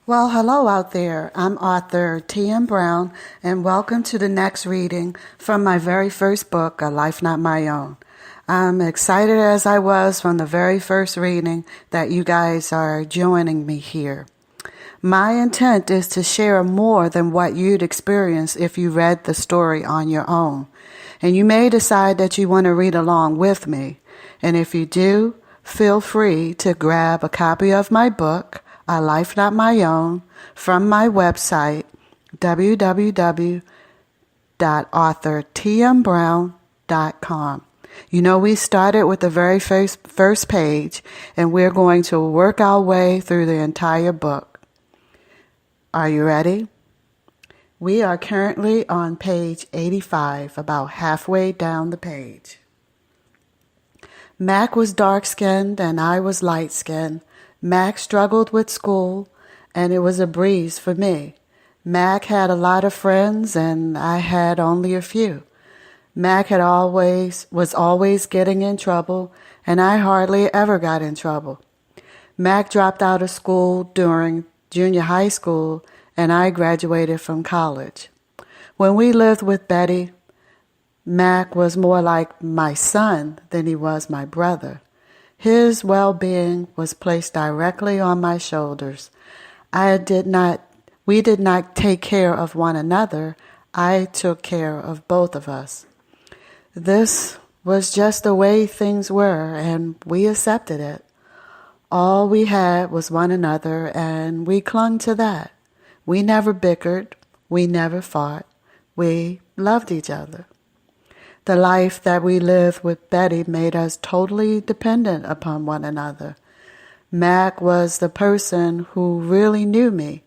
Well, hello out there. I'm author T.M. Brown, and welcome to the next reading from my very first book, A Life Not My Own. I'm excited as I was from the very first reading that you guys are joining me here. My intent is to share more than what you'd experience if you read the story on your own. And you may decide that you want to read along with me. And if you do, feel free to grab a copy of my book, A Life Not My Own, from my website, www.authortmbrown.com. You know, we started with the very first page, and we're going to work our way through the entire book. Are you ready? We are currently on page 85, about halfway down the page. Mac was dark-skinned and I was light-skinned. Mac struggled with school, and it was a breeze for me. Mac had a lot of friends, and I had only a few. Mac was always getting in trouble, and I hardly ever got in trouble. Mac dropped out of school during junior high school, and I graduated from college. When we lived with Betty, Mac was more like my son than he was my brother. His well-being was placed directly on my shoulders. We did not take care of one another. I took care of both of us. This was just the way things were, and we accepted it. All we had was one another, and we clung to that. We never bickered. We never fought. We loved each other. The life that we lived with Betty made us totally dependent upon one another. Mac was the person who really knew me.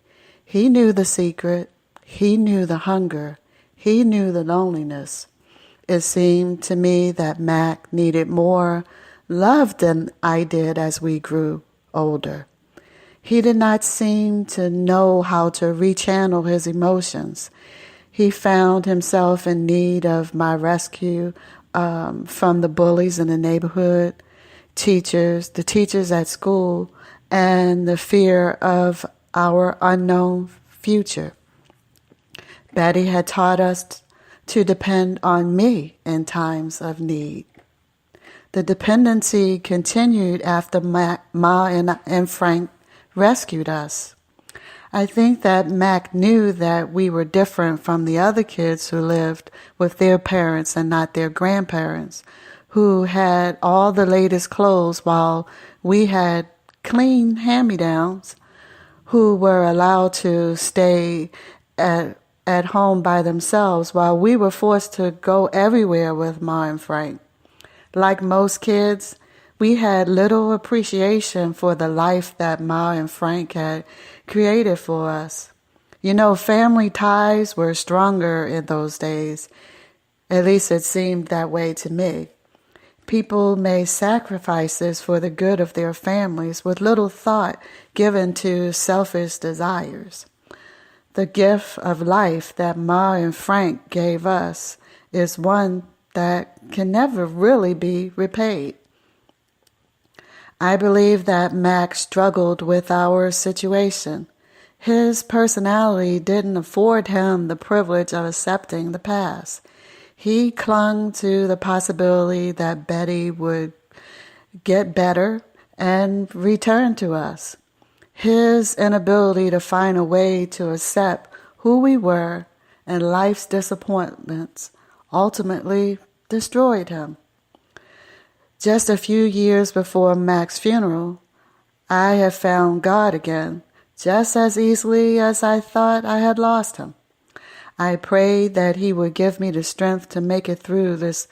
He knew the secret. He knew the hunger. He knew the loneliness. It seemed to me that Mac needed more love than I did as we grew older. He did not seem to know how to rechannel his emotions. He found himself in need of my rescue from the bullies in the neighborhood, the teachers at school, and the fear of our unknown future. Betty had taught us to depend on me in times of need. The dependency continued after Ma and Frank rescued us. I think that Mac knew that we were different from the other kids who lived with their parents and not their grandparents, who had all the latest clothes while we had clean hand-me-downs, who were allowed to stay at home by themselves while we were forced to go everywhere with Ma and Frank. Like most kids, we had little appreciation for the life that Ma and Frank had created for us. You know, family ties were stronger in those days. At least it seemed that way to me. People made sacrifices for the good of their families with little thought given to selfish desires. The gift of life that Ma and Frank gave us is one that can never really be repaid. I believe that Mac struggled with our situation. His personality didn't afford him the privilege of accepting the past. He clung to the possibility that Betty would get better and return to us. His inability to find a way to accept who we were and life's disappointments ultimately destroyed him. Just a few years before Mac's funeral, I had found God again, just as easily as I thought I had lost him. I prayed that he would give me the strength to make it through this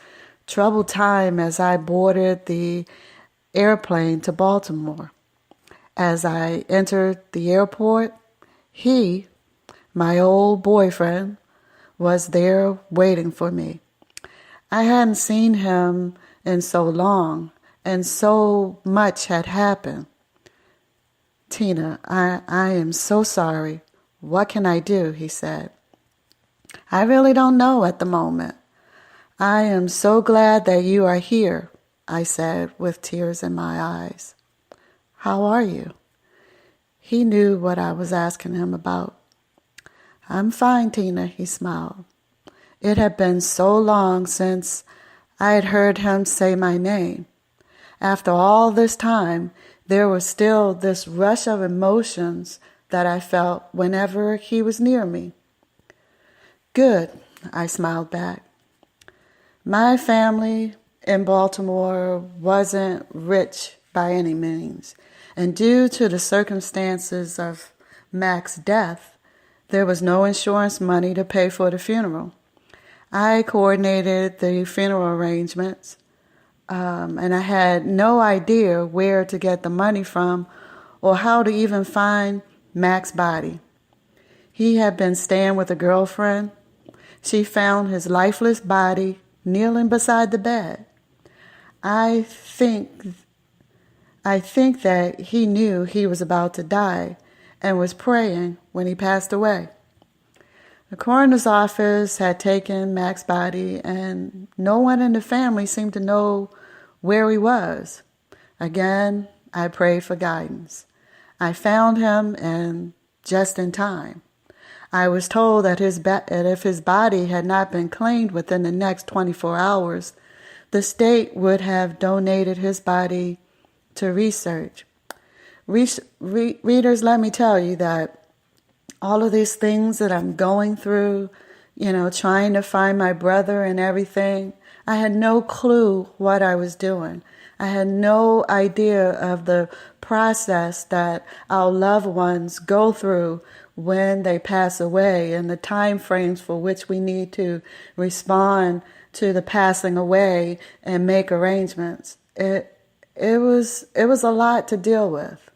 troubled time as I boarded the airplane to Baltimore. As I entered the airport, he, my old boyfriend, was there waiting for me. I hadn't seen him in so long, and so much had happened. "Tina, I am so sorry. What can I do?" he said. "I really don't know at the moment. I am so glad that you are here," I said with tears in my eyes. "How are you?" He knew what I was asking him about. "I'm fine, Tina," he smiled. It had been so long since I had heard him say my name. After all this time, there was still this rush of emotions that I felt whenever he was near me. "Good," I smiled back. My family in Baltimore wasn't rich by any means, and due to the circumstances of Mac's death, there was no insurance money to pay for the funeral. I coordinated the funeral arrangements, and I had no idea where to get the money from or how to even find Mac's body. He had been staying with a girlfriend. She found his lifeless body kneeling beside the bed. I think that he knew he was about to die and was praying when he passed away. The coroner's office had taken Mac's body, and no one in the family seemed to know where he was. Again, I prayed for guidance. I found him, and just in time. I was told that if his body had not been claimed within the next 24 hours, the state would have donated his body to research. Readers, let me tell you that all of these things that I'm going through, trying to find my brother and everything, I had no clue what I was doing. I had no idea of the process that our loved ones go through when they pass away and the time frames for which we need to respond to the passing away and make arrangements. It was a lot to deal with.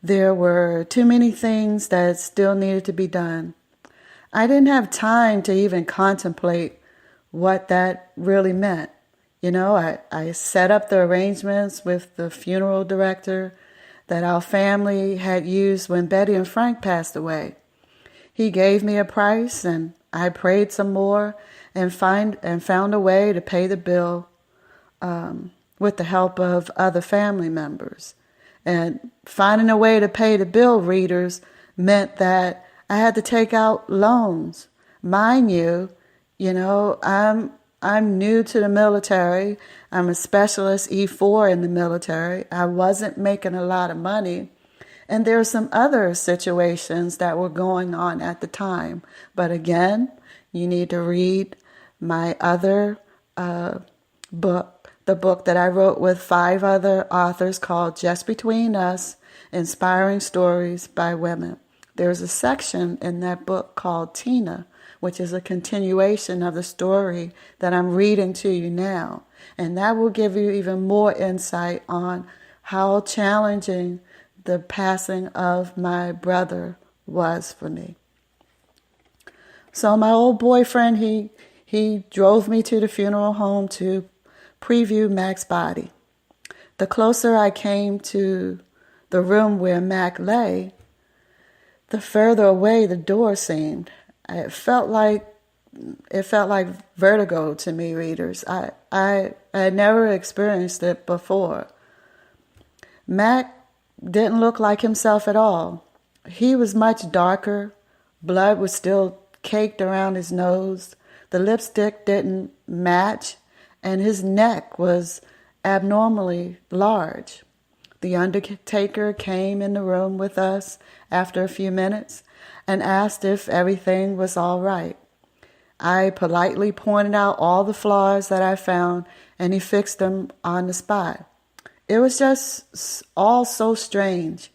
There were too many things that still needed to be done. I didn't have time to even contemplate what that really meant. I set up the arrangements with the funeral director that our family had used when Betty and Frank passed away. He gave me a price, and I prayed some more and found a way to pay the bill with the help of other family members. And finding a way to pay the bill, readers, meant that I had to take out loans. Mind you, I'm new to the military. I'm a specialist E4 in the military. I wasn't making a lot of money. And there were some other situations that were going on at the time. But again, you need to read my other book, the book that I wrote with 5 other authors called Just Between Us, Inspiring Stories by Women. There's a section in that book called Tina, which is a continuation of the story that I'm reading to you now. And that will give you even more insight on how challenging the passing of my brother was for me. So my old boyfriend, he drove me to the funeral home to preview Mac's body. The closer I came to the room where Mac lay, the further away the door seemed. It felt like vertigo to me, readers. I had never experienced it before. Mac didn't look like himself at all. He was much darker. Blood was still caked around his nose. The lipstick didn't match, and his neck was abnormally large. The undertaker came in the room with us after a few minutes and asked if everything was all right. I politely pointed out all the flaws that I found, and he fixed them on the spot. It was just all so strange.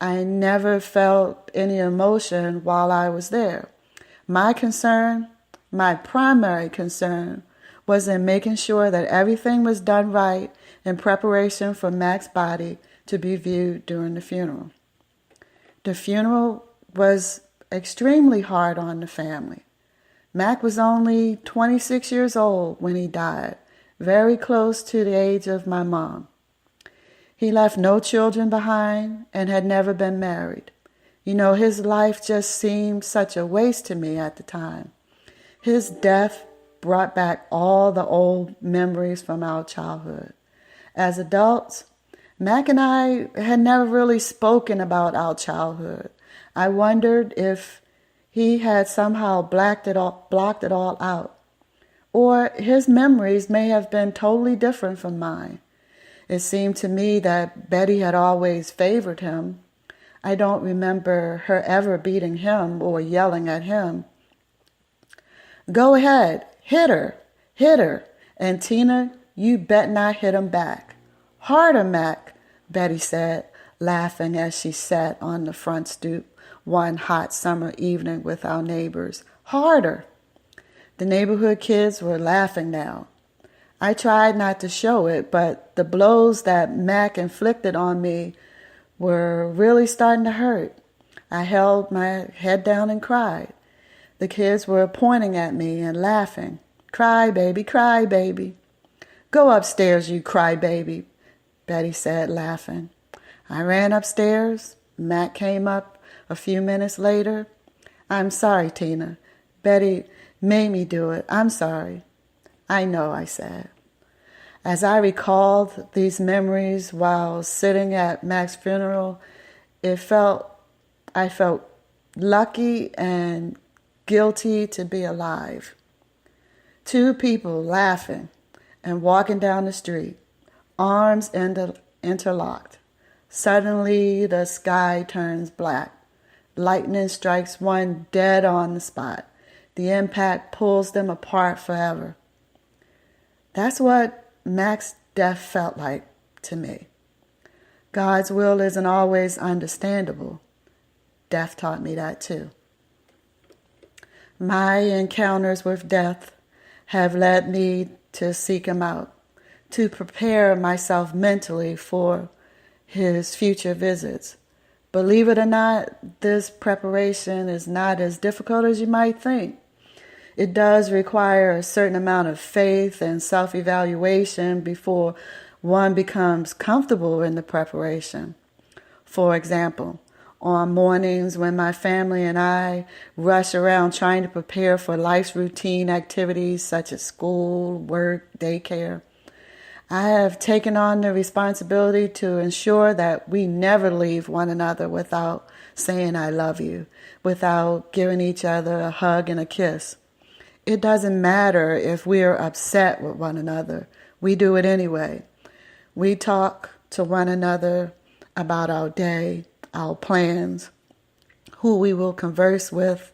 I never felt any emotion while I was there. My primary concern, was in making sure that everything was done right in preparation for Mac's body to be viewed during the funeral. The funeral was extremely hard on the family. Mac was only 26 years old when he died, very close to the age of my mom. He left no children behind and had never been married. His life just seemed such a waste to me at the time. His death brought back all the old memories from our childhood. As adults, Mac and I had never really spoken about our childhood. I wondered if he had somehow blocked it all out, or his memories may have been totally different from mine. It seemed to me that Betty had always favored him. I don't remember her ever beating him or yelling at him. "Go ahead, hit her, and Tina, you bet not hit him back." "Harder, Mac," Betty said, laughing as she sat on the front stoop one hot summer evening with our neighbors. "Harder." The neighborhood kids were laughing now. I tried not to show it, but the blows that Mac inflicted on me were really starting to hurt. I held my head down and cried. The kids were pointing at me and laughing. "Cry, baby, cry, baby." "Go upstairs, you cry, baby," Betty said, laughing. I ran upstairs. Mac came up a few minutes later. "I'm sorry, Tina. Betty made me do it. I'm sorry." "I know," I said. As I recalled these memories while sitting at Mac's funeral, I felt lucky and guilty to be alive. Two people laughing and walking down the street, arms interlocked. Suddenly the sky turns black. Lightning strikes one dead on the spot. The impact pulls them apart forever. That's what Mac's death felt like to me. God's will isn't always understandable. Death taught me that too. My encounters with death have led me to seek him out, to prepare myself mentally for his future visits. Believe it or not, this preparation is not as difficult as you might think. It does require a certain amount of faith and self-evaluation before one becomes comfortable in the preparation. For example, on mornings when my family and I rush around trying to prepare for life's routine activities such as school, work, daycare, I have taken on the responsibility to ensure that we never leave one another without saying "I love you," without giving each other a hug and a kiss. It doesn't matter if we are upset with one another. We do it anyway. We talk to one another about our day, our plans, who we will converse with,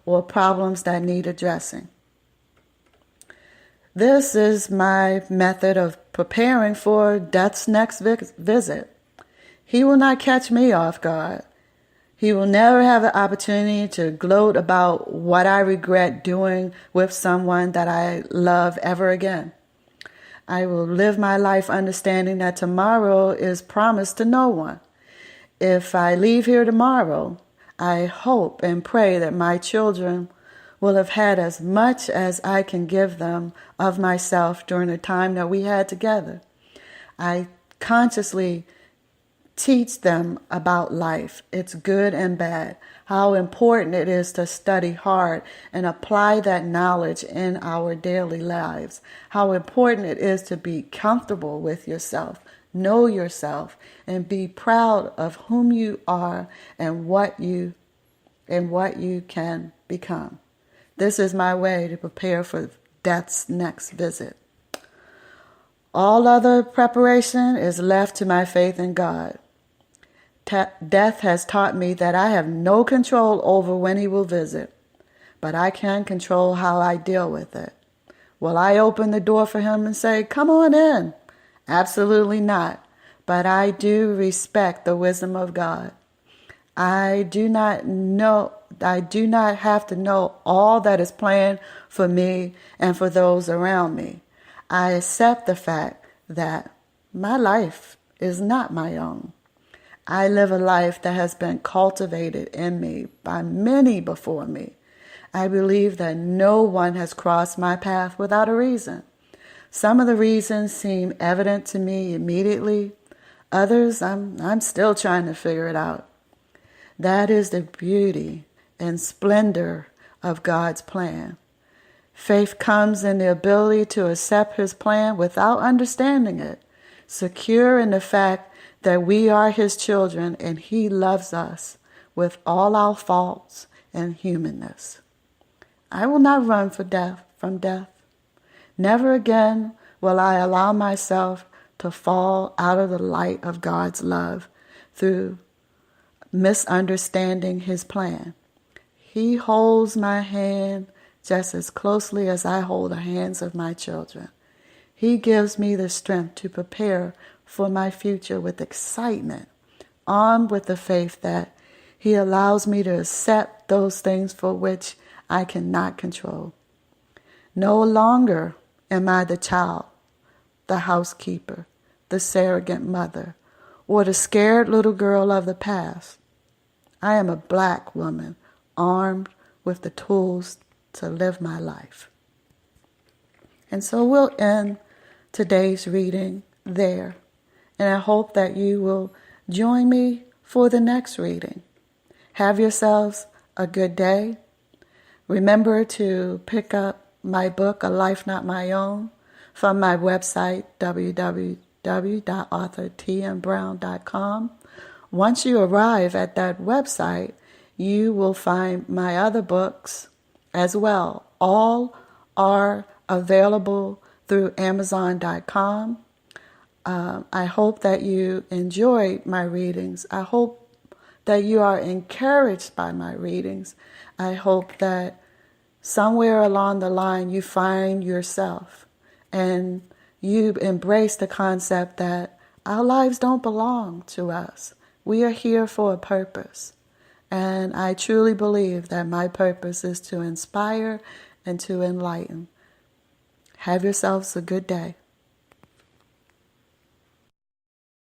or problems that need addressing. This is my method of preparing for Death's next visit. He will not catch me off guard. He will never have the opportunity to gloat about what I regret doing with someone that I love ever again. I will live my life understanding that tomorrow is promised to no one. If I leave here tomorrow, I hope and pray that my children will have had as much as I can give them of myself during the time that we had together. I consciously teach them about life, its good and bad, how important it is to study hard and apply that knowledge in our daily lives, how important it is to be comfortable with yourself, know yourself, and be proud of whom you are and what you can become. This is my way to prepare for Death's next visit. All other preparation is left to my faith in God. Death has taught me that I have no control over when he will visit, but I can control how I deal with it. Will I open the door for him and say, "Come on in"? Absolutely not, but I do respect the wisdom of God. I do not have to know all that is planned for me and for those around me. I accept the fact that my life is not my own. I live a life that has been cultivated in me by many before me. I believe that no one has crossed my path without a reason. Some of the reasons seem evident to me immediately. Others, I'm still trying to figure it out. That is the beauty and splendor of God's plan. Faith comes in the ability to accept his plan without understanding it, secure in the fact that we are his children and he loves us with all our faults and humanness. I will not run from death. Never again will I allow myself to fall out of the light of God's love through misunderstanding his plan. He holds my hand just as closely as I hold the hands of my children. He gives me the strength to prepare for my future with excitement, armed with the faith that he allows me to accept those things for which I cannot control. No longer am I the child, the housekeeper, the surrogate mother, or the scared little girl of the past. I am a black woman armed with the tools to live my life. And so we'll end today's reading there. And I hope that you will join me for the next reading. Have yourselves a good day. Remember to pick up my book, A Life Not My Own, from my website, www.authortmbrown.com. Once you arrive at that website, you will find my other books as well. All are available through Amazon.com. I hope that you enjoy my readings. I hope that you are encouraged by my readings. I hope that somewhere along the line you find yourself and you embrace the concept that our lives don't belong to us. We are here for a purpose. And I truly believe that my purpose is to inspire and to enlighten. Have yourselves a good day.